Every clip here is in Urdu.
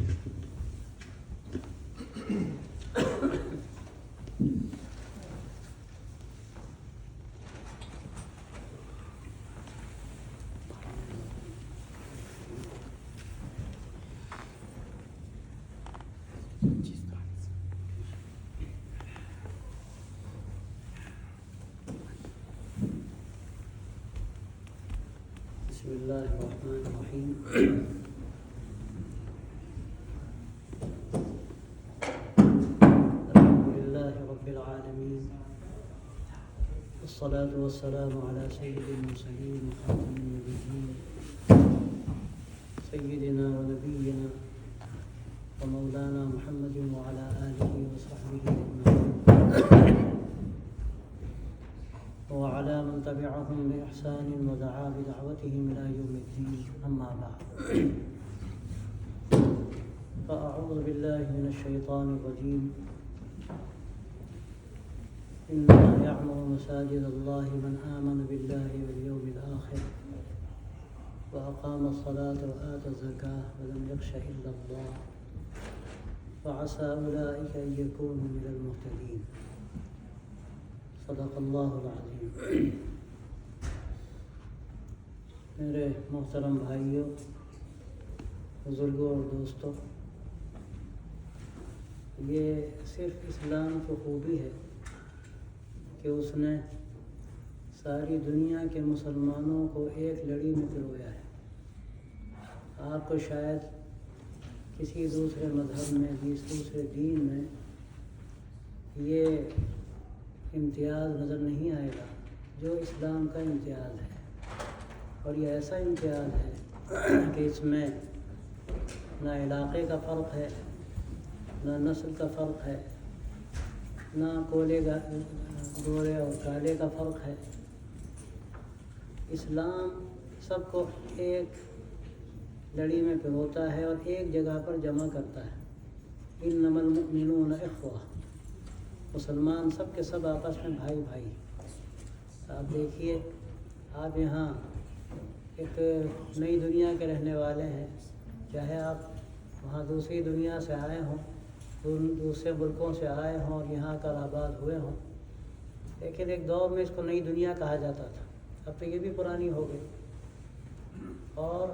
بسم اللہ الرحمن الرحیم الحمد للہ رب العالمین والصلاة والسلام علی سید المرسلین وخاتم النبیین سیدنا ونبینا ومولانا محمد وعلى آلہ وصحبہ اجمعین وعلى من تبعهم بإحسان ودعا بدعوتهم إلى يوم الدين أما بعد فأعوذ بالله من الشيطان الرجيم إنما يعمر مساجد الله من آمن بالله واليوم الآخر وأقام الصلاة وآتى الزكاة ولم يخش إلا الله فعسى أولئك أن يكونوا من المهتدين صدق اللہ العظیم۔ میرے محترم بھائیوں، بزرگوں اور دوستوں، یہ صرف اسلام کی خوبی ہے کہ اس نے ساری دنیا کے مسلمانوں کو ایک لڑی میں پرویا ہے۔ آپ کو شاید کسی دوسرے مذہب میں، دوسرے دین میں یہ امتیاز نظر نہیں آئے گا جو اسلام کا امتیاز ہے، اور یہ ایسا امتیاز ہے کہ اس میں نہ علاقے کا فرق ہے، نہ نسل کا فرق ہے، نہ گورے اور کالے کا فرق ہے۔ اسلام سب کو ایک لڑی میں پروتا ہے اور ایک جگہ پر جمع کرتا ہے۔ انما المؤمنون اخوہ، مسلمان سب کے سب آپس میں بھائی بھائی۔ آپ دیکھیے، آپ یہاں ایک نئی دنیا کے رہنے والے ہیں، چاہے آپ وہاں دوسری دنیا سے آئے ہوں، دوسرے ملکوں سے آئے ہوں اور یہاں کا آباد ہوئے ہوں، لیکن ایک دور میں اس کو نئی دنیا کہا جاتا تھا، اب تو یہ بھی پرانی ہو گئی۔ اور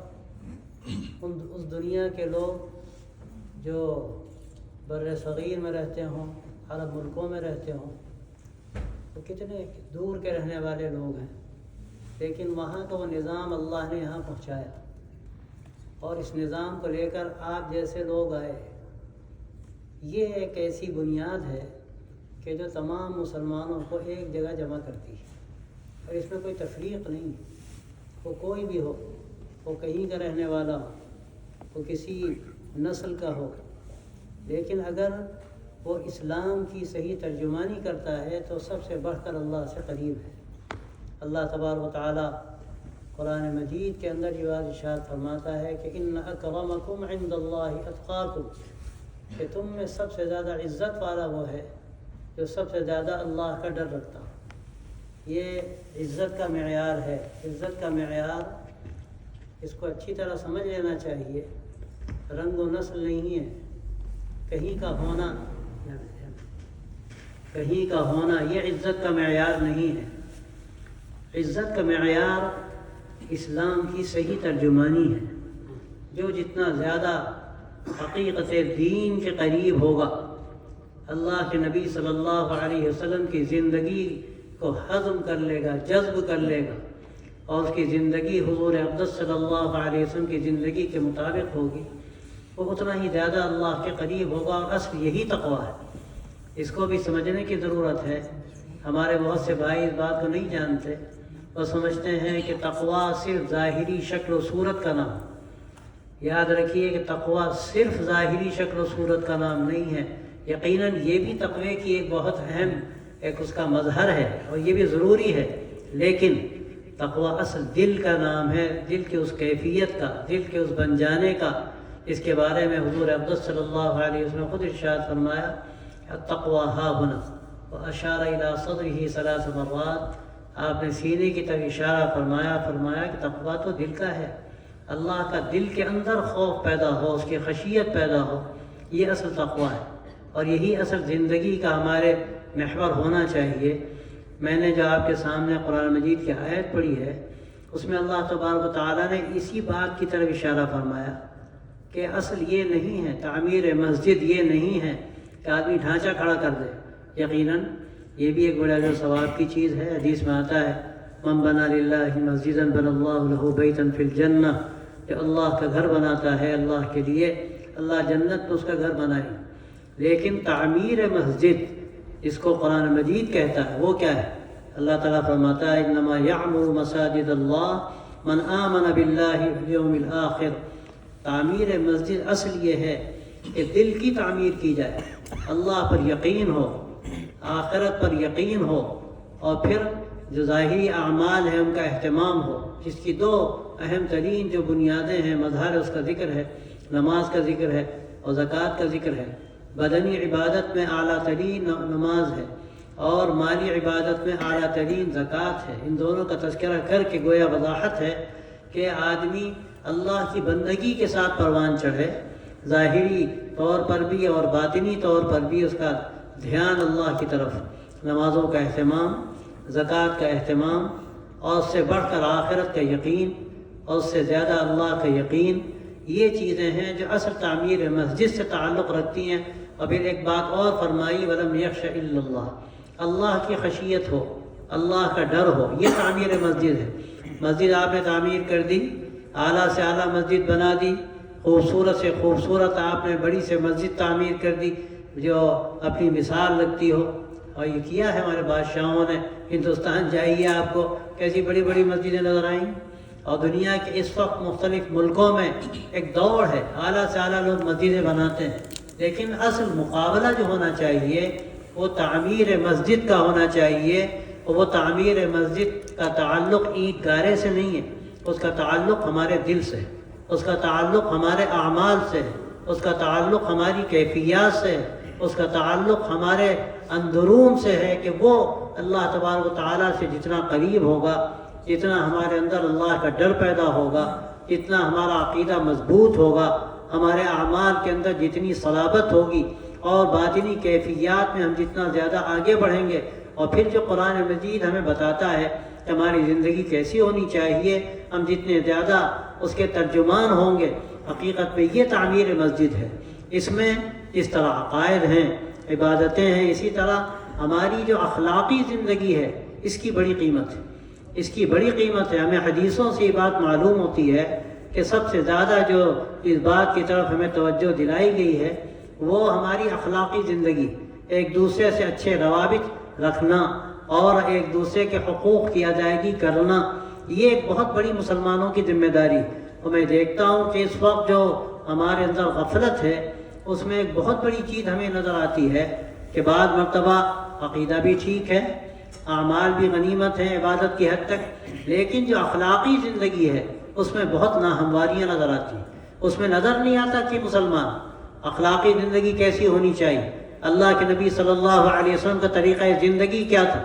اس دنیا کے لوگ جو بر صغیر میں رہتے ہوں، عرب ملکوں میں رہتے ہوں، تو کتنے دور کے رہنے والے لوگ ہیں، لیکن وہاں کا وہ نظام اللہ نے یہاں پہنچایا، اور اس نظام کو لے کر آپ جیسے لوگ آئے۔ یہ ایک ایسی بنیاد ہے کہ جو تمام مسلمانوں کو ایک جگہ جمع کرتی ہے، اور اس میں کوئی تفریق نہیں، وہ کوئی بھی ہو، وہ کہیں کا رہنے والا ہو، وہ کسی نسل کا ہو، لیکن اگر وہ اسلام کی صحیح ترجمانی کرتا ہے تو سب سے بڑھ کر اللہ سے قریب ہے۔ اللہ تبارک و تعالیٰ قرآن مجید کے اندر یہ بات ارشاد فرماتا ہے کہ ان اکرمکم عند اللہ اتقاکم، کہ تم میں سب سے زیادہ عزت والا وہ ہے جو سب سے زیادہ اللہ کا ڈر رکھتا ہو۔ یہ عزت کا معیار ہے۔ عزت کا معیار اس کو اچھی طرح سمجھ لینا چاہیے، رنگ و نسل نہیں ہے، کہیں کا ہونا یہ عزت کا معیار نہیں ہے۔ عزت کا معیار اسلام کی صحیح ترجمانی ہے۔ جو جتنا زیادہ حقیقت دین کے قریب ہوگا، اللہ کے نبی صلی اللہ علیہ وسلم کی زندگی کو ہضم کر لے گا، جذب کر لے گا، اور اس کی زندگی حضور اقدس صلی اللہ علیہ وسلم کی زندگی کے مطابق ہوگی، وہ اتنا ہی زیادہ اللہ کے قریب ہوگا۔ اور اصل یہی تقویٰ ہے، اس کو بھی سمجھنے کی ضرورت ہے۔ ہمارے بہت سے بھائی اس بات کو نہیں جانتے، وہ سمجھتے ہیں کہ تقویٰ صرف ظاہری شکل و صورت کا نام۔ یاد رکھیے کہ تقویٰ صرف ظاہری شکل و صورت کا نام نہیں ہے، یقیناً یہ بھی تقوی کی ایک بہت اہم ایک اس کا مظہر ہے، اور یہ بھی ضروری ہے، لیکن تقویٰ اصل دل کا نام ہے، دل کی اس کیفیت کا، دل کے اس بن جانے کا۔ اس کے بارے میں حضور اقدس صلی اللہ علیہ وسلم خود ارشاد فرمایا، التقویٰ ہا ہنا، واشار الی صدرہ ثلاث مرات۔ آپ نے سینے کی طرف اشارہ فرمایا کہ تقویٰ تو دل کا ہے۔ اللہ کا دل کے اندر خوف پیدا ہو، اس کی خشیت پیدا ہو، یہ اصل تقویٰ ہے، اور یہی اصل زندگی کا ہمارے محور ہونا چاہیے۔ میں نے جو آپ کے سامنے قرآن مجید کی آیت پڑھی ہے، اس میں اللہ تبارک و تعالیٰ نے اسی بات کی طرف اشارہ فرمایا کہ اصل یہ نہیں ہے، تعمیر مسجد یہ نہیں ہے کہ آدمی ڈھانچہ کھڑا کر دے۔ یقیناً یہ بھی ایک بڑا جو ثواب کی چیز ہے۔ حدیث میں آتا ہے من بنا للہ مسجدا بنى اللہ لہ بیتا فی الجنہ، جو اللہ کا گھر بناتا ہے اللہ کے لیے، اللہ جنت میں اس کا گھر بنائے۔ لیکن تعمیر مسجد جس کو قرآن مجید کہتا ہے وہ کیا ہے؟ اللہ تعالیٰ فرماتا ہے انما یعمر مساجد اللہ من آمن باللہ والیوم الآخر۔ تعمیر مسجد اصل یہ ہے کہ دل کی تعمیر کی جائے، اللہ پر یقین ہو، آخرت پر یقین ہو، اور پھر جو ظاہری اعمال ہیں ان کا اہتمام ہو، جس کی دو اہم ترین جو بنیادیں ہیں، مظہر اس کا ذکر ہے، نماز کا ذکر ہے اور زکوٰۃ کا ذکر ہے۔ بدنی عبادت میں اعلیٰ ترین نماز ہے اور مالی عبادت میں اعلیٰ ترین زکوٰۃ ہے۔ ان دونوں کا تذکرہ کر کے گویا وضاحت ہے کہ آدمی اللہ کی بندگی کے ساتھ پروان چڑھے، ظاہری طور پر بھی اور باطنی طور پر بھی اس کا دھیان اللہ کی طرف، نمازوں کا اہتمام، زکوٰۃ کا اہتمام، اور اس سے بڑھ کر آخرت کا یقین، اور اس سے زیادہ اللہ کا یقین، یہ چیزیں ہیں جو اصل تعمیر مسجد سے تعلق رکھتی ہیں۔ اور پھر ایک بات اور فرمائی وَلَمْ يَخْشَ إِلَّا اللَّهِ، اللہ کی خشیت ہو، اللہ کا ڈر ہو، یہ تعمیر مسجد ہے۔ مسجد آپ نے تعمیر کر دی، اعلیٰ سے اعلیٰ مسجد بنا دی، خوبصورت سے خوبصورت آپ نے بڑی سے مسجد تعمیر کر دی جو اپنی مثال لگتی ہو، اور یہ کیا ہے ہمارے بادشاہوں نے۔ ہندوستان جائیے آپ کو کیسی بڑی بڑی مسجدیں نظر آئیں، اور دنیا کے اس وقت مختلف ملکوں میں ایک دوڑ ہے، اعلیٰ سے اعلیٰ لوگ مسجدیں بناتے ہیں، لیکن اصل مقابلہ جو ہونا چاہیے وہ تعمیر مسجد کا ہونا چاہیے، اور وہ تعمیر مسجد کا تعلق اینٹ گارے سے نہیں ہے، اس کا تعلق ہمارے دل سے ہے، اس کا تعلق ہمارے اعمال سے ہے، اس کا تعلق ہماری کیفیات سے ہے، اس کا تعلق ہمارے اندرون سے ہے کہ وہ اللہ تبارک و تعالیٰ سے جتنا قریب ہوگا، جتنا ہمارے اندر اللہ کا ڈر پیدا ہوگا، جتنا ہمارا عقیدہ مضبوط ہوگا، ہمارے اعمال کے اندر جتنی صلابت ہوگی، اور باطنی کیفیات میں ہم جتنا زیادہ آگے بڑھیں گے، اور پھر جو قرآن مجید ہمیں بتاتا ہے کہ ہماری زندگی کیسی ہونی چاہیے، ہم جتنے زیادہ اس کے ترجمان ہوں گے۔ حقیقت میں یہ تعمیر مسجد ہے۔ اس میں اس طرح عقائد ہیں، عبادتیں ہیں، اسی طرح ہماری جو اخلاقی زندگی ہے اس کی بڑی قیمت ہے، اس کی بڑی قیمت ہے۔ ہمیں حدیثوں سے یہ بات معلوم ہوتی ہے کہ سب سے زیادہ جو اس بات کی طرف ہمیں توجہ دلائی گئی ہے وہ ہماری اخلاقی زندگی، ایک دوسرے سے اچھے روابط رکھنا اور ایک دوسرے کے حقوق کی ادائیگی کرنا، یہ ایک بہت بڑی مسلمانوں کی ذمہ داری۔ اور میں دیکھتا ہوں کہ اس وقت جو ہمارے اندر غفلت ہے اس میں ایک بہت بڑی چیز ہمیں نظر آتی ہے کہ بعض مرتبہ عقیدہ بھی ٹھیک ہے، اعمال بھی غنیمت ہیں عبادت کی حد تک، لیکن جو اخلاقی زندگی ہے اس میں بہت ناہمواریاں نظر آتی ہیں۔ اس میں نظر نہیں آتا کہ مسلمان اخلاقی زندگی کیسی ہونی چاہیے، اللہ کے نبی صلی اللہ علیہ وسلم کا طریقہ زندگی کیا تھا۔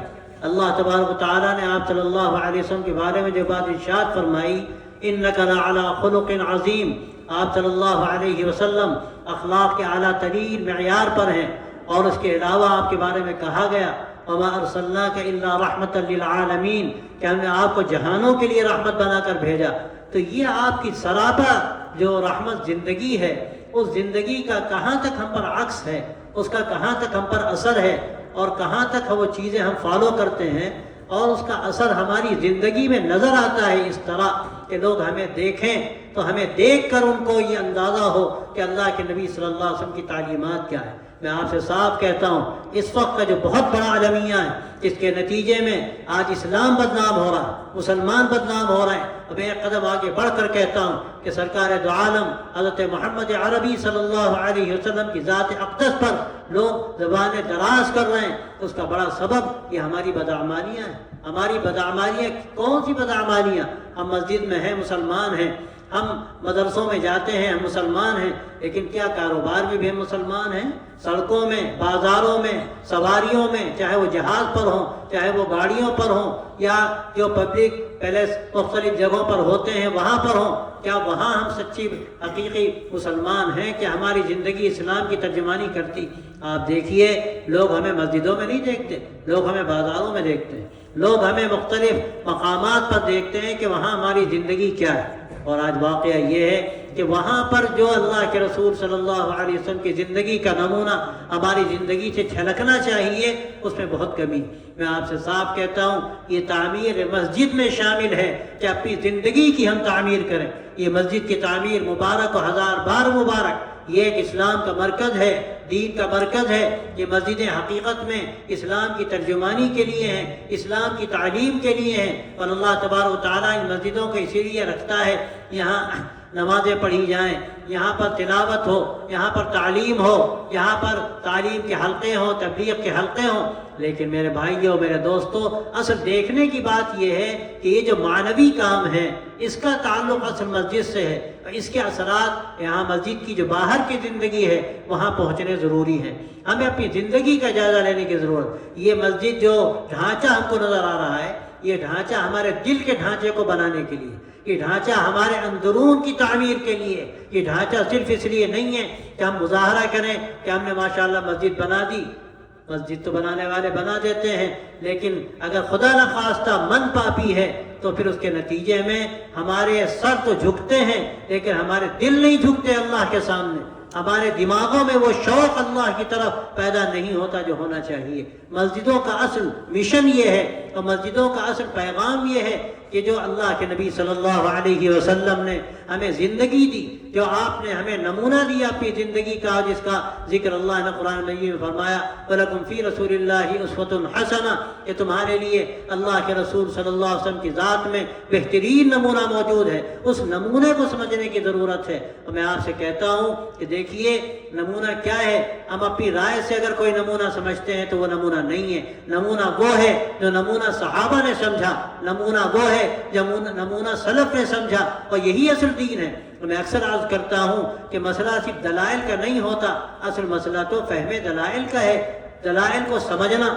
اللہ تبارک و تعالیٰ نے آپ صلی اللہ علیہ وسلم کے بارے میں جو بات ارشاد فرمائی انک لعلی خلق عظیم، آپ صلی اللہ علیہ وسلم اخلاق کے اعلیٰ ترین معیار پر ہیں، اور اس کے علاوہ آپ کے بارے میں کہا گیا وما ارسلناک الا رحمۃ للعالمین، کہ ہم نے آپ کو جہانوں کے لیے رحمت بنا کر بھیجا۔ تو یہ آپ کی سراپا جو رحمت زندگی ہے، اس زندگی کا کہاں تک ہم پر عکس ہے، اس کا کہاں تک ہم پر اثر ہے، اور کہاں تک وہ چیزیں ہم فالو کرتے ہیں، اور اس کا اثر ہماری زندگی میں نظر آتا ہے اس طرح کہ لوگ ہمیں دیکھیں تو ہمیں دیکھ کر ان کو یہ اندازہ ہو کہ اللہ کے نبی صلی اللہ علیہ وسلم کی تعلیمات کیا ہے۔ میں آپ سے صاف کہتا ہوں اس وقت کا جو بہت بڑا المیہ ہے، اس کے نتیجے میں آج اسلام بدنام ہو رہا ہے، مسلمان بدنام ہو رہے ہیں۔ اب ایک قدم آگے بڑھ کر کہتا ہوں کہ سرکار دو عالم حضرت محمد عربی صلی اللہ علیہ وسلم کی ذات اقدس پر لوگ زبانیں دراز کر رہے ہیں، اس کا بڑا سبب یہ ہماری بدعمالیاں ہیں۔ ہماری بدعمالیاں کون سی بدعمالیاں؟ ہم مسجد میں ہیں، مسلمان ہیں، ہم مدرسوں میں جاتے ہیں، ہم مسلمان ہیں، لیکن کیا کاروبار میں بھی ہم مسلمان ہیں؟ سڑکوں میں، بازاروں میں، سواریوں میں، چاہے وہ جہاز پر ہوں، چاہے وہ گاڑیوں پر ہوں، یا جو پبلک پیلیس مختلف جگہوں پر ہوتے ہیں وہاں پر ہوں، کیا وہاں ہم سچی حقیقی مسلمان ہیں کہ ہماری زندگی اسلام کی ترجمانی کرتی؟ آپ دیکھیے، لوگ ہمیں مسجدوں میں نہیں دیکھتے، لوگ ہمیں بازاروں میں دیکھتے ہیں، لوگ ہمیں مختلف مقامات پر دیکھتے ہیں کہ وہاں ہماری زندگی کیا ہے۔ اور آج واقعہ یہ ہے کہ وہاں پر جو اللہ کے رسول صلی اللہ علیہ وسلم کی زندگی کا نمونہ ہماری زندگی سے چھلکنا چاہیے، اس میں بہت کمی۔ میں آپ سے صاف کہتا ہوں، یہ تعمیر مسجد میں شامل ہے کہ اپنی زندگی کی ہم تعمیر کریں۔ یہ مسجد کی تعمیر مبارک و ہزار بار مبارک، یہ ایک اسلام کا مرکز ہے، دین کا مرکز ہے۔ یہ مسجدیں حقیقت میں اسلام کی ترجمانی کے لیے ہیں، اسلام کی تعلیم کے لیے ہیں، اور اللہ تبارک و تعالیٰ ان مسجدوں کو اسی لیے رکھتا ہے یہاں نمازیں پڑھی جائیں، یہاں پر تلاوت ہو، یہاں پر تعلیم ہو، یہاں پر تعلیم کے حلقے ہوں، تبلیغ کے حلقے ہوں۔ لیکن میرے بھائیوں، میرے دوستوں، اصل دیکھنے کی بات یہ ہے کہ یہ جو معنوی کام ہے اس کا تعلق اصل مسجد سے ہے، اور اس کے اثرات یہاں مسجد کی جو باہر کی زندگی ہے وہاں پہنچنے ضروری ہیں۔ ہمیں اپنی زندگی کا جائزہ لینے کی ضرورت۔ یہ مسجد جو ڈھانچہ ہم کو نظر آ رہا ہے، یہ ڈھانچہ ہمارے دل کے ڈھانچے کو بنانے کے لیے، یہ ڈھانچہ ہمارے اندرون کی تعمیر کے لیے، یہ ڈھانچہ صرف اس لیے نہیں ہے کہ ہم مظاہرہ کریں کہ ہم نے ماشاءاللہ مسجد بنا دی۔ مسجد تو بنانے والے بنا دیتے ہیں، لیکن اگر خدا نخواستہ من پاپی ہے تو پھر اس کے نتیجے میں ہمارے سر تو جھکتے ہیں لیکن ہمارے دل نہیں جھکتے اللہ کے سامنے، ہمارے دماغوں میں وہ شوق اللہ کی طرف پیدا نہیں ہوتا جو ہونا چاہیے۔ مسجدوں کا اصل مشن یہ ہے، اور مسجدوں کا اصل پیغام یہ ہے کہ جو اللہ کے نبی صلی اللہ علیہ وسلم نے ہمیں زندگی دی، جو آپ نے ہمیں نمونہ دیا اپنی زندگی کا، جس کا ذکر اللہ نے قرآن مجید میں فرمایا وَلَكُمْ فِي رَسُولِ اللَّهِ أُسْوَةٌ حَسَنَةٌ، کہ تمہارے لیے اللہ کے رسول صلی اللہ علیہ وسلم کی ذات میں بہترین نمونہ موجود ہے۔ اس نمونے کو سمجھنے کی ضرورت ہے۔ اور میں آپ سے کہتا ہوں کہ دیکھیے نمونہ کیا ہے۔ ہم اپنی رائے سے اگر کوئی نمونہ سمجھتے ہیں تو وہ نمونہ نہیں ہے۔ نمونہ وہ ہے جو نمونہ صحابہ نے سمجھا، نمونہ وہ ہے جو نمونہ سلف نے سمجھا، اور یہی اصل دین ہے۔ میں اکثر عرض کرتا ہوں کہ مسئلہ صرف دلائل کا نہیں ہوتا، اصل مسئلہ تو فہم دلائل کا ہے۔ دلائل کو سمجھنا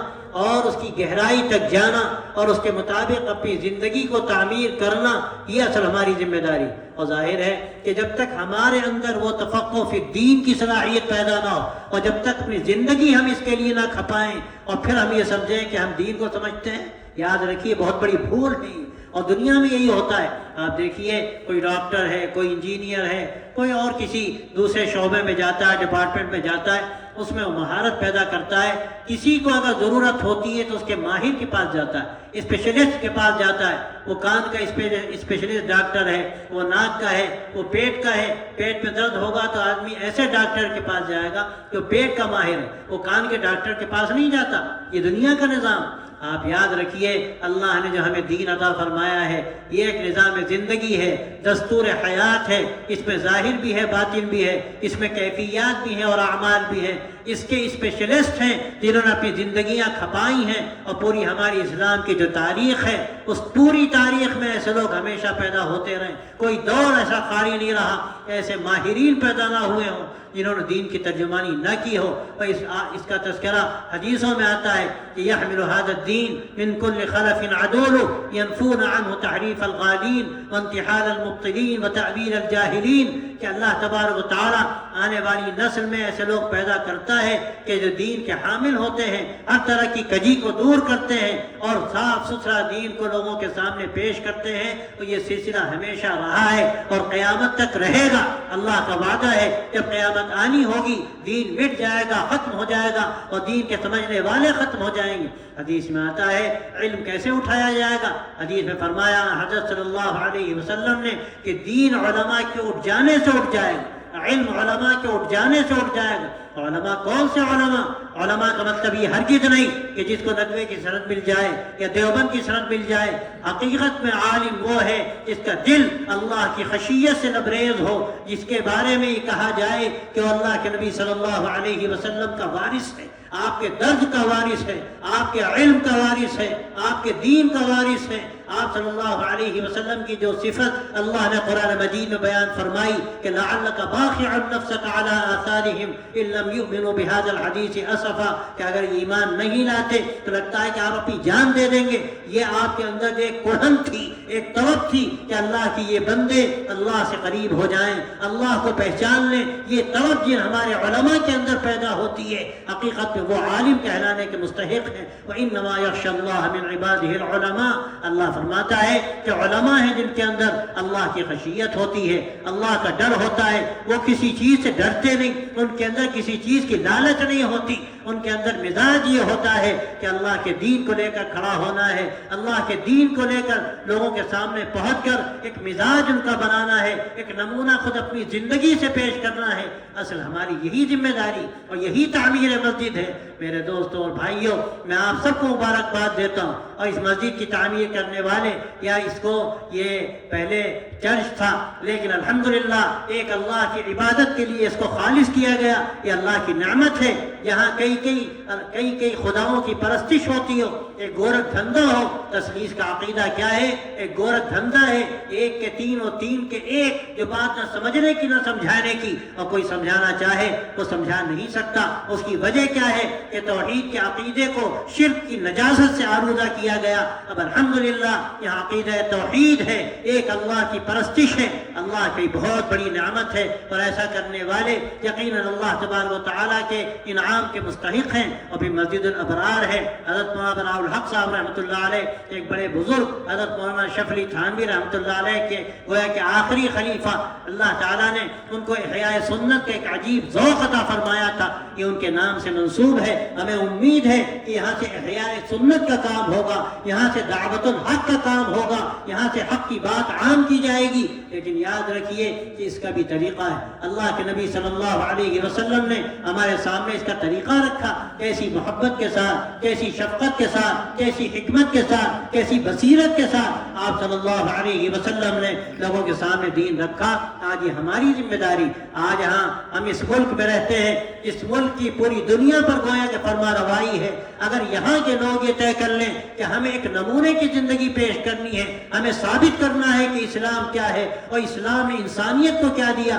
اور اس کی گہرائی تک جانا اور اس کے مطابق اپنی زندگی کو تعمیر کرنا، یہ اصل ہماری ذمہ داری۔ اور ظاہر ہے کہ جب تک ہمارے اندر وہ تفقہ فی الدین کی صلاحیت پیدا نہ ہو، اور جب تک اپنی زندگی ہم اس کے لیے نہ کھپائیں اور پھر ہم یہ سمجھیں کہ ہم دین کو سمجھتے ہیں، یاد رکھیے بہت بڑی بھول ہے۔ اور دنیا میں یہی ہوتا ہے۔ آپ دیکھیے کوئی ڈاکٹر ہے، کوئی انجینئر ہے، کوئی اور کسی دوسرے شعبے میں جاتا ہے، ڈپارٹمنٹ میں جاتا ہے، اس میں وہ مہارت پیدا کرتا ہے۔ کسی کو اگر ضرورت ہوتی ہے تو اس کے ماہر کے پاس جاتا ہے، اسپیشلسٹ کے پاس جاتا ہے۔ وہ کان کا اسپیشلسٹ ڈاکٹر ہے، وہ ناک کا ہے، وہ پیٹ کا ہے۔ پیٹ میں درد ہوگا تو آدمی ایسے ڈاکٹر کے پاس جائے گا جو پیٹ کا ماہر ہے، وہ کان کے ڈاکٹر کے پاس نہیں جاتا۔ یہ دنیا کا نظام۔ آپ یاد رکھیے اللہ نے جو ہمیں دین عطا فرمایا ہے یہ ایک نظام زندگی ہے، دستور حیات ہے۔ اس میں ظاہر بھی ہے، باطن بھی ہے، اس میں کیفیات بھی ہیں اور اعمال بھی ہیں۔ اس کے اسپیشلسٹ ہیں جنہوں نے اپنی زندگیاں کھپائی ہیں، اور پوری ہماری اسلام کی جو تاریخ ہے اس پوری تاریخ میں ایسے لوگ ہمیشہ پیدا ہوتے رہے۔ کوئی دور ایسا خالی نہیں رہا ایسے ماہرین پیدا نہ ہوئے ہوں جنہوں نے دین کی ترجمانی نہ کی ہو۔ اور اس کا تذکرہ حدیثوں میں آتا ہے کہ یحمل هذا الدین من كل خلف عدول ينفون عنه تحریف الغالین وانتحال المبطلین وتأویل الجاہلین، کہ اللہ تبارک و تعالی آنے والی نسل میں ایسے لوگ پیدا کرتا ہے کہ جو دین کے حامل ہوتے ہیں، ہر طرح کی کجی کو دور کرتے ہیں اور صاف ستھرا دین کو لوگوں کے سامنے پیش کرتے ہیں۔ اور یہ سلسلہ ہمیشہ رہا ہے اور قیامت تک رہے گا۔ اللہ کا وعدہ ہے جب قیامت آنی ہوگی دین مٹ جائے گا، ختم ہو جائے گا، اور دین کے سمجھنے والے ختم ہو جائیں گے۔ حدیث میں آتا ہے علم کیسے اٹھایا جائے گا۔ حدیث میں فرمایا حضرت صلی اللہ علیہ وسلم نے کہ دین علماء کے اٹھ جانے سے اٹھ جائے گا، علم علماء کے اٹھ جانے سے اٹھ جائے گا، علماء کون سے علماء؟ علماء کا مطلب یہ ہرگز نہیں کہ جس کو ندوے کی سند مل جائے یا دیوبند کی سند مل جائے. حقیقت میں عالم وہ ہے جس کا دل اللہ کی خشیت سے لبریز ہو، جس کے بارے میں یہ کہا جائے کہ وہ اللہ کے نبی صلی اللہ علیہ وسلم کا وارث ہے، آپ کے درد کا وارث ہے، آپ کے علم کا وارث ہے، آپ کے دین کا وارث ہے. آپ صلی اللہ علیہ وسلم کی جو صفت اللہ نے قرآن مجید میں بیان فرمائی کہ لعلک باخع نفسک علی آثارہم ان لم یؤمنوا بہذا الحدیث اسفا، کہ اگر ایمان نہیں لاتے تو لگتا ہے کہ آپ اپنی جان دے دیں گے. یہ آپ کے اندر ایک کڑھن تھی، ایک طلب تھی کہ اللہ کی یہ بندے اللہ سے قریب ہو جائیں، اللہ کو پہچان لیں. یہ طلب جن ہمارے علماء کے اندر پیدا ہوتی ہے، حقیقت میں وہ عالم کہلانے کے مستحق ہیں. وَإِنَّمَا يَخْشَى اللَّهَ مِنْ عِبَادِهِ الْعُلَمَاء. اللہ فرماتا ہے کہ علماء ہیں جن کے اندر اللہ کی خشیت ہوتی ہے، اللہ کا ڈر ہوتا ہے. وہ کسی چیز سے ڈرتے نہیں، ان کے اندر کسی چیز کی لالچ نہیں ہوتی. ان کے اندر مزاج یہ ہوتا ہے کہ اللہ کے دین کو لے کر کھڑا ہونا ہے، اللہ کے دین کو لے کر لوگوں کے سامنے پہنچ کر ایک مزاج ان کا بنانا ہے، ایک نمونہ خود اپنی زندگی سے پیش کرنا ہے. اصل ہماری یہی ذمہ داری اور یہی تعمیر مسجد ہے. میرے دوستوں اور بھائیوں، میں آپ سب کو مبارکباد دیتا ہوں. اور اس مسجد کی تعمیر کرنے والے، یا اس کو یہ پہلے چرچ تھا لیکن الحمدللہ ایک اللہ کی عبادت کے لیے اس کو خالص کیا گیا، یہ اللہ کی نعمت ہے. یہاں کئی خداؤں کی پرستش ہوتی ہو، ایک گورکھ دھندا ہو. تسلیس کا عقیدہ کیا ہے؟ ایک گورکھ دھندا ہے، ایک کے تین اور تین کے ایک، جو بات نہ سمجھنے کی نہ سمجھانے کی، اور کوئی سمجھانا چاہے وہ سمجھا نہیں سکتا. اس کی وجہ کیا ہے کہ توحید کے عقیدے کو شرک کی نجاست سے آلودہ کیا گیا. اب الحمدللہ یہاں عقیدہ توحید ہے، ایک اللہ کی پرستش ہے، اللہ کی بہت بڑی نعمت ہے. اور ایسا کرنے والے یقیناً اللہ تبارک و تعالیٰ کے انعام کے مستحق ہیں. اور بھی مسجد الابرار ہے. حضرت مولانا الحق صاحب رحمۃ اللہ علیہ، ایک بڑے بزرگ حضرت مولانا شفلی تھانوی رحمۃ اللہ علیہ کے گویا کہ آخری خلیفہ، اللہ تعالیٰ نے ان کو احیاء سنت کا ایک عجیب ذوق عطا فرمایا تھا. یہ ان کے نام سے منسوب ہے. ہمیں امید ہے کہ یہاں سے احیاء سنت کا کام ہوگا، یہاں سے دعوت الحق کا کام ہوگا، یہاں سے حق کی بات عام کی جائے گی. لیکن یاد رکھیے کہ اس کا بھی طریقہ ہے. اللہ کے نبی صلی اللہ علیہ وسلم نے ہمارے سامنے اس کا طریقہ رکھا، کیسی محبت کے ساتھ، کیسی شفقت کے ساتھ، کیسی حکمت کے ساتھ، کیسی بصیرت کے ساتھ آپ صلی اللہ علیہ وسلم نے لوگوں کے سامنے دین رکھا. آج یہ ہماری ذمہ داری. آج ہم اس ملک میں رہتے ہیں، اس ملک کی پوری دنیا پر گویا کہ فرما روائی ہے. اگر یہاں کے لوگ یہ طے کر لیں کہ ہمیں ایک نمونے کی زندگی پیش کرنی ہے، ہمیں ثابت کرنا ہے کہ اسلام کیا ہے اور اسلام نے انسانیت کو کیا دیا،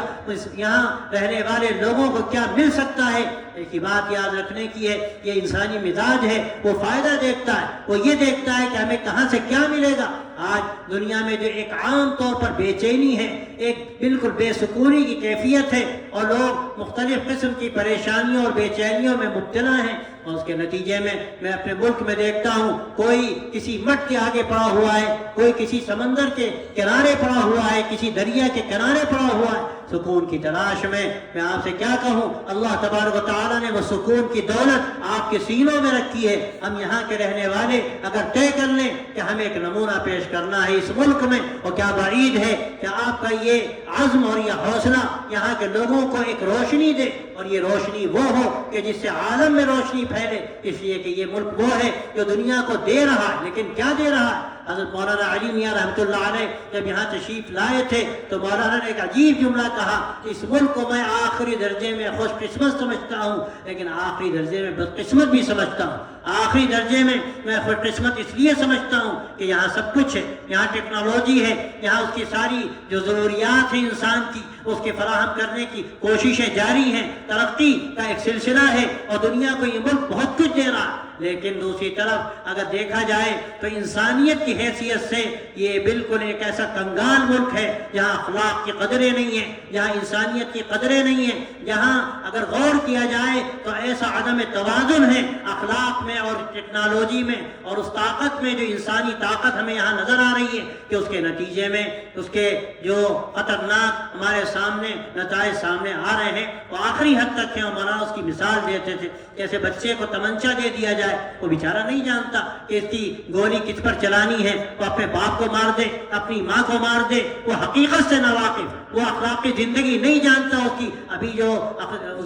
یہاں رہنے والے لوگوں کو کیا مل سکتا ہے. ایک ہی بات یاد رکھنے کی ہے، یہ انسانی مزاج ہے، وہ فائدہ دیکھتا ہے، وہ یہ دیکھتا ہے کہ ہمیں کہاں سے کیا ملے گا. آج دنیا میں جو ایک عام طور پر بے چینی ہے، ایک بالکل بے سکونی کی کیفیت ہے، اور لوگ مختلف قسم کی پریشانیوں اور بے چینیوں میں مبتلا ہیں. اور اس کے نتیجے میں اپنے ملک میں دیکھتا ہوں، کوئی کسی مٹ کے آگے پڑا ہوا ہے، کوئی کسی سمندر کے کنارے پڑا ہوا ہے، کسی دریا کے کنارے پڑا ہوا ہے سکون کی تلاش میں. میں آپ سے کیا کہوں، اللہ تبارک و تعالیٰ نے وہ سکون کی دولت آپ کے سینوں میں رکھی ہے. ہم یہاں کے رہنے والے اگر طے کر لیں کہ ہمیں ایک نمونہ پیش کرنا ہے اس ملک میں، اور کیا بعید ہے کہ آپ کا یہ عزم اور یہ حوصلہ یہاں کے لوگوں کو ایک روشنی دے، اور یہ روشنی وہ ہو کہ جس سے عالم میں روشنی پھیلے. اس لیے کہ یہ ملک وہ ہے جو دنیا کو دے رہا ہے، لیکن کیا دے رہا ہے. حضرت مولانا علی میاں رحمۃ اللہ علیہ جب یہاں تشریف لائے تھے تو مولانا نے ایک عجیب جملہ کہا، اس ملک کو میں آخری درجے میں خوش قسمت سمجھتا ہوں، لیکن آخری درجے میں بدقسمت بھی سمجھتا ہوں. آخری درجے میں خوش قسمت اس لیے سمجھتا ہوں کہ یہاں سب کچھ ہے، یہاں ٹیکنالوجی ہے، یہاں اس کی ساری جو ضروریات ہیں انسان کی اس کے فراہم کرنے کی کوششیں جاری ہیں، ترقی کا ایک سلسلہ ہے، اور دنیا کو یہ ملک بہت کچھ دے رہا ہے. لیکن دوسری طرف اگر دیکھا جائے تو انسانیت کی حیثیت سے یہ بالکل ایک ایسا کنگال ملک ہے جہاں اخلاق کی قدریں نہیں ہیں، جہاں انسانیت کی قدریں نہیں ہیں، جہاں اگر غور کیا جائے تو ایسا عدم توازن ہے اخلاق میں اور ٹیکنالوجی میں اور اس طاقت میں جو انسانی طاقت ہمیں یہاں نظر آ رہی ہے، کہ اس کے نتیجے میں اس کے جو خطرناک ہمارے سامنے نتائج سامنے آ رہے ہیں وہ آخری حد تک ہیں. اور مولانا اس کی مثال دیتے تھے، جیسے بچے کو تمنچا دے دیا جائے جائے. وہ بیچارہ نہیں جانتا کہ اس کی گولی کس پر چلانی ہے. وہ اپنے باپ کو مار دے, اپنی ماں کو مار دے. وہ حقیقت سے ناواقف, وہ اخلاق کی زندگی نہیں جانتا. اس کی ابھی جو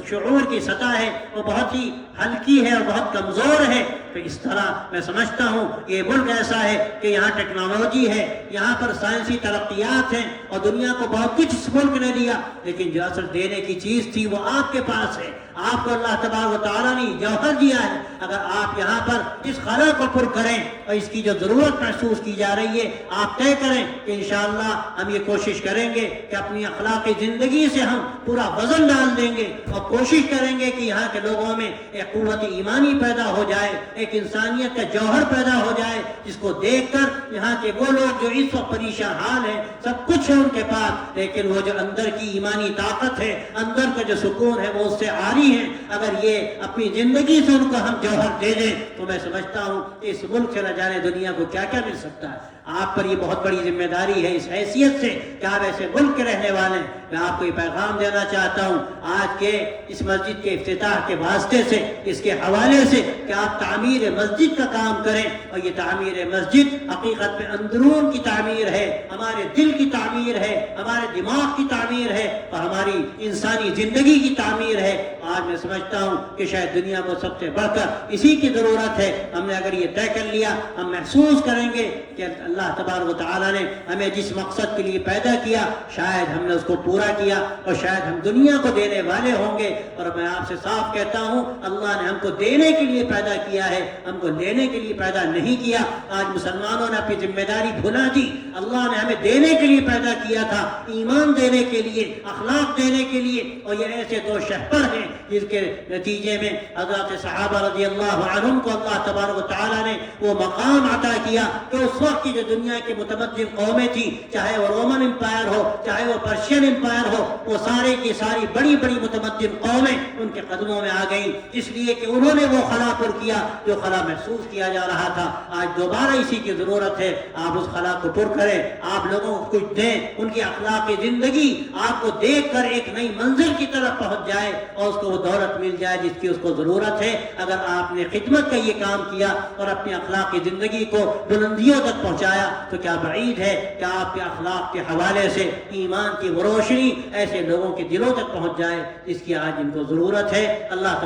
شعور کی سطح ہے وہ بہت ہی ہلکی ہے اور بہت کمزور ہے. تو اس طرح میں سمجھتا ہوں یہ ملک ایسا ہے کہ یہاں ٹیکنالوجی ہے, یہاں پر سائنسی ترقیات ہیں, اور دنیا کو بہت کچھ اس ملک نے دیا, لیکن جو اصل دینے کی چیز تھی وہ آپ کے پاس ہے. آپ کو اللہ تبارک و تعالیٰ نے جوہر دیا ہے. اگر آپ یہاں پر اس خلا کو پر کریں اور اس کی جو ضرورت محسوس کی جا رہی ہے آپ طے کریں کہ انشاءاللہ ہم یہ کوشش کریں گے کہ اپنی اخلاقی زندگی سے ہم پورا وزن ڈال دیں گے, اور کوشش کریں گے کہ یہاں کے لوگوں میں ایک قوت ایمانی پیدا ہو جائے, ایک انسانیت کا جوہر پیدا ہو جائے, جس کو دیکھ کر یہاں کے وہ لوگ جو اس وقت پریشان حال ہیں, سب کچھ ہے ان کے پاس, لیکن وہ جو اندر کی ایمانی طاقت ہے, اندر کا جو سکون ہے وہ اس سے عاری ہے. اگر یہ اپنی زندگی سے ان کو ہم جوہر دے دیں تو میں سمجھتا ہوں کہ اس ملک سے نہ جانے دنیا کو کیا کیا مل سکتا ہے. آپ پر یہ بہت بڑی ذمہ داری ہے اس حیثیت سے کہ آپ ایسے ملک کے رہنے والے ہیں. میں آپ کو یہ پیغام دینا چاہتا ہوں آج کے اس مسجد کے افتتاح کے واسطے سے, اس کے حوالے سے, کہ آپ تعمیر مسجد کا کام کریں. اور یہ تعمیر مسجد حقیقت میں اندرون کی تعمیر ہے, ہمارے دل کی تعمیر ہے, ہمارے دماغ کی تعمیر ہے, اور ہماری انسانی زندگی کی تعمیر ہے. آج میں سمجھتا ہوں کہ شاید دنیا کو سب سے بڑھ کر اسی کی ضرورت ہے. ہم نے اگر یہ طے کر لیا, ہم محسوس کریں گے کہ اللہ تبارک و تعالیٰ نے ہمیں جس مقصد کے لیے پیدا کیا شاید ہم نے اس کو پورا کیا, اور شاید ہم دنیا کو دینے والے ہوں گے. اور میں آپ سے صاف کہتا ہوں اللہ نے ہم کو دینے کے لیے پیدا کیا ہے, ہم کو لینے کے لیے پیدا نہیں کیا. آج مسلمانوں نے اپنی ذمہ داری بھلا دی. اللہ نے ہمیں دینے کے لیے پیدا کیا تھا, ایمان دینے کے لیے, اخلاق دینے کے لیے. اور یہ ایسے دو شہپر ہیں جس کے نتیجے میں حضرات صحابہ رضی اللہ عنہم کو اللہ تبارک و تعالیٰ نے وہ مقام عطا کیا کہ اس وقت کی جو دنیا کی متمدن قومیں تھیں, چاہے وہ رومن امپائر ہو, چاہے وہ پرشین امپائر ہو, وہ سارے کی ساری بڑی بڑی متمدن قومیں ان کے قدموں میں آ گئیں, اس لیے کہ انہوں نے وہ خلا پر کیا جو خلا محسوس کیا جا رہا تھا. آج دوبارہ اسی کی ضرورت ہے. آپ اس خلا کو پر کریں, آپ لوگوں کو کچھ دیں, ان کی اخلاقی زندگی آپ کو دیکھ کر ایک نئی منزل کی طرف پہنچ جائے اور اس کو وہ دولت مل جائے جس کی اس کو ضرورت ہے. اگر آپ نے خدمت کا یہ کام کیا اور اپنی اخلاقی زندگی کو بلندیوں تک پہنچایا تو کیا بعید ہے کہ آپ کے اخلاق کے حوالے سے ایمان کی وہ روشنی ایسے لوگوں کے دلوں تک پہنچ جائے جس کی آج ان کو ضرورت ہے. اللہ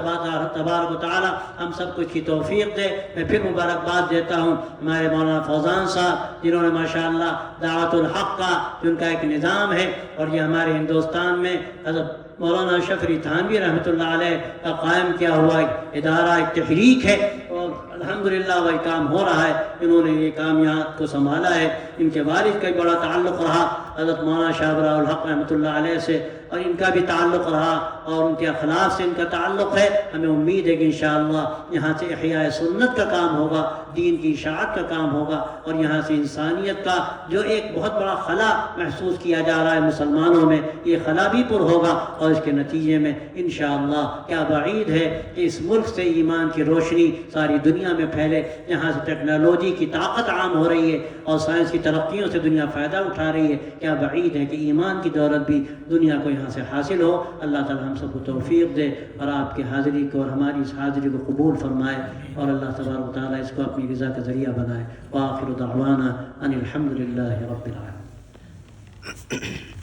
تبارک و تعالی ہم سب کو کی توفیق دے. میں پھر مبارکباد دیتا ہوں ہمارے مولانا فوزان صاحب جنہوں نے ماشاءاللہ دعوت الحق کا جو ان کا ایک نظام ہے, اور یہ ہمارے ہندوستان میں حضرت مولانا شفری تھانوی رحمۃ اللہ علیہ کا قائم کیا ہوا ایک ادارہ, ایک تحریک ہے, اور الحمدللہ وہی کام ہو رہا ہے. انہوں نے یہ کام یہاں کو سنبھالا ہے. ان کے والد کا بھی بڑا تعلق رہا حضرت مولانا شاہ براء الحق رحمۃ اللہ علیہ سے, اور ان کا بھی تعلق رہا اور ان کے اخلاق سے ان کا تعلق ہے. ہمیں امید ہے کہ انشاءاللہ یہاں سے احیاء سنت کا کام ہوگا, دین کی اشاعت کا کام ہوگا, اور یہاں سے انسانیت کا جو ایک بہت بڑا خلا محسوس کیا جا رہا ہے مسلمانوں میں, یہ خلا بھی پر ہوگا. اور اس کے نتیجے میں انشاءاللہ کیا بعید ہے کہ اس ملک سے ایمان کی روشنی ساری دنیا میں پھیلے. یہاں سے ٹیکنالوجی کی طاقت عام ہو رہی ہے اور سائنس کی ترقیوں سے دنیا فائدہ اٹھا رہی ہے. کیا بعید ہے کہ ایمان کی دولت بھی دنیا کو یہاں سے حاصل ہو. اللہ تعالی ہم سب کو توفیق دے اور آپ کی حاضری کو اور ہماری اس حاضری کو قبول فرمائے, اور اللہ تبارک و تعالی اس کو اپنی رضا کا ذریعہ بنائے. وآخر دعوانا ان الحمد للہ رب العالمین.